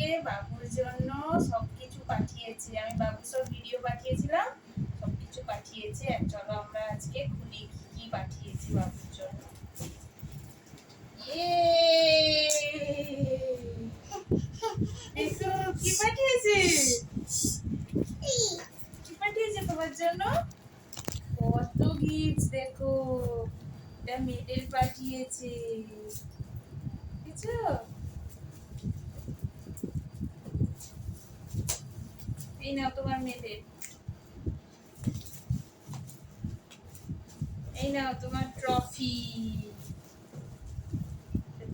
আজকে বাবুর জন্য সবকিছু পাঠিয়েছে। আমি বাবুর সব ভিডিও পাঠিয়েছিলাম, সবকিছু পাঠিয়েছে। চলো আমরা আজকে খুলি কি কি পাঠিয়েছি বাবুর জন্য। দেখো কি পাঠিয়েছে, কি পাঠিয়েছে তোমার জন্য। কত গিফট দেখো, এটা মেডেল পাঠিয়েছে, বুঝছো? এই নাও তোমার মেডেল, এই নাও তোমার ট্রফি,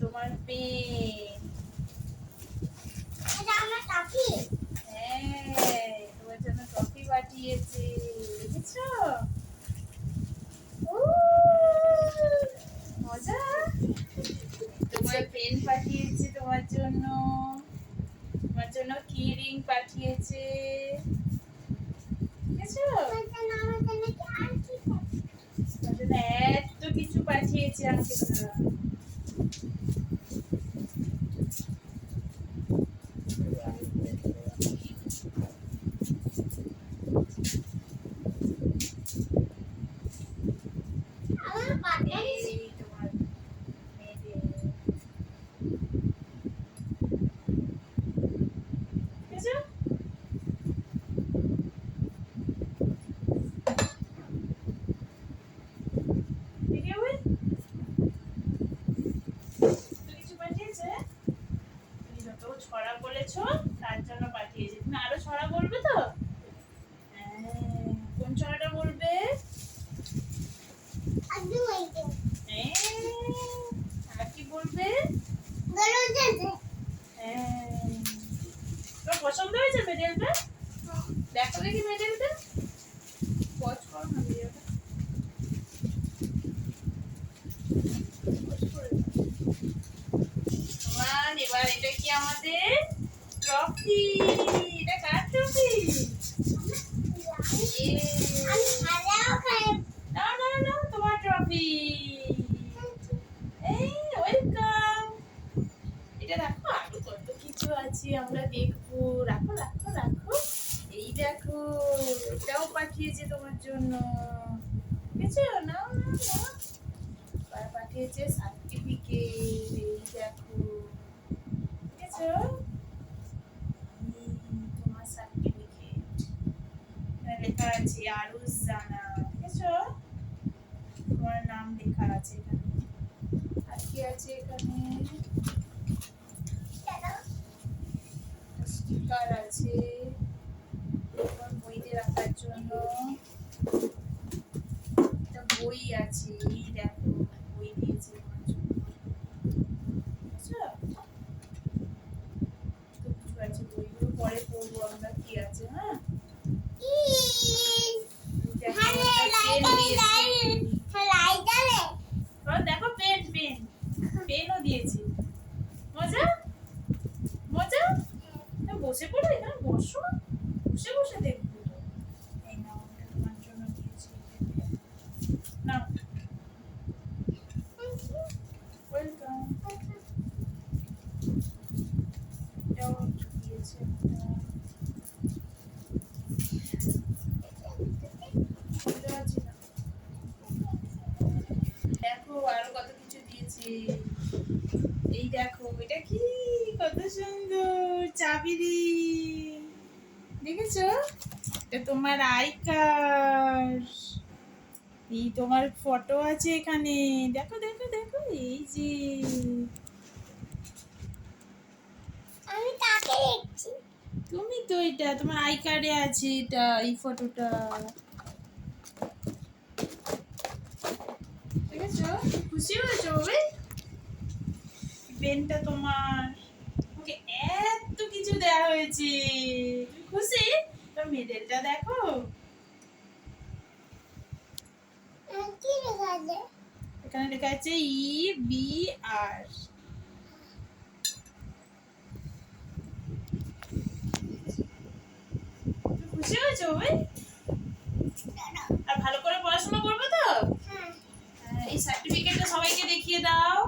তোমার পেন। এটা আমার ট্রফি। হ্যাঁ, তোমার জন্য ট্রফি পাঠিয়েছে, দেখেছো? মজা। তোমার পেন পাঠিয়েছে তোমার জন্য, তোমার জন্য কি রিং পাঠিয়েছে, দেখেছো? তোমার জন্য এত কিছু পাঠিয়েছে আঙ্কেলরা। এই তোমার মেডেল, দেখেছো? দেখে ওই কিছু পাঠিয়েছে। তুমি যত ছড়া বলেছো তার জন্য পাঠিয়েছে। তুমি আরো ছড়া বলবে তো? হ্যাঁ, কোন ছড়াটা বলবে? আর কি বলবে? হ্যাঁ, তোমার পছন্দ হয়েছে মেডেলটা? দেখো দেখি মেডেলটা, পজ করো না ভিডিওটা। এবার এটা কি আমাদের ট্রফি? এটা কার ট্রফি? না না না, তোমার ট্রফি। এই ওয়েলকাম। এটা রাখো, আরো কত কিছু আছে আমরা দেখবো। রাখো রাখো রাখো। এই দেখো, এটাও পাঠিয়েছে তোমার জন্য, বুঝেছো? নাও নাও নাও। পাঠিয়েছে সার্টিফিকেট, এই দেখো, বুঝেছো? তোমার সার্টিফিকেট, এখানে লেখা আছে আরুষ জানা, বুঝেছো? তোমার নাম লেখা আছে এখানে। আর কি আছে এখানে? স্টিকার আছে তোমার বইতে রাখার জন্য। একটা বই আছে, এই দেখো বই দিয়েছে তোমার জন্য, বুঝছো? তো কিছু আছে, বইগুলো পরে পড়বো আমরা কি আছে। হ্যাঁ, দেখো পেন, পেন পেনও দিয়েছে। মজা মজা। বসে পড়ো, এখানে বসো, বসে বসে দেখবো। এই নাও, এটা তোমার জন্য দিয়েছি। নাও, ওয়েলকাম। এটাও দিয়েছে। দেখো আরো কত কিছু দিয়েছে। এই দেখো, এটা কি, কত সুন্দর চাবি রিং, দেখেছো? এটা তোমার আই কার্ড, এই তোমার ফটো আছে এখানে, দেখো দেখো দেখো। এই যে আমি তাকে দেখছি। তুমি তো, এটা তোমার আই কার্ডে আছে, এটা এই ফটোটা, দেখেছো? খুশি হয়েছো ভাই? পেনটা তোমার, ওকে এত কিছু দেওয়া হয়েছে, তুমি খুশি? তো মেডেলটা দেখো, কি লেখা আছে? এখানে লেখা আছে EBR। খুশি হয়েছো ভাই? আর ভালো করে পড়াশোনা করবে তো? হ্যাঁ। এই সার্টিফিকেটটা সবাইকে দেখিয়ে দাও।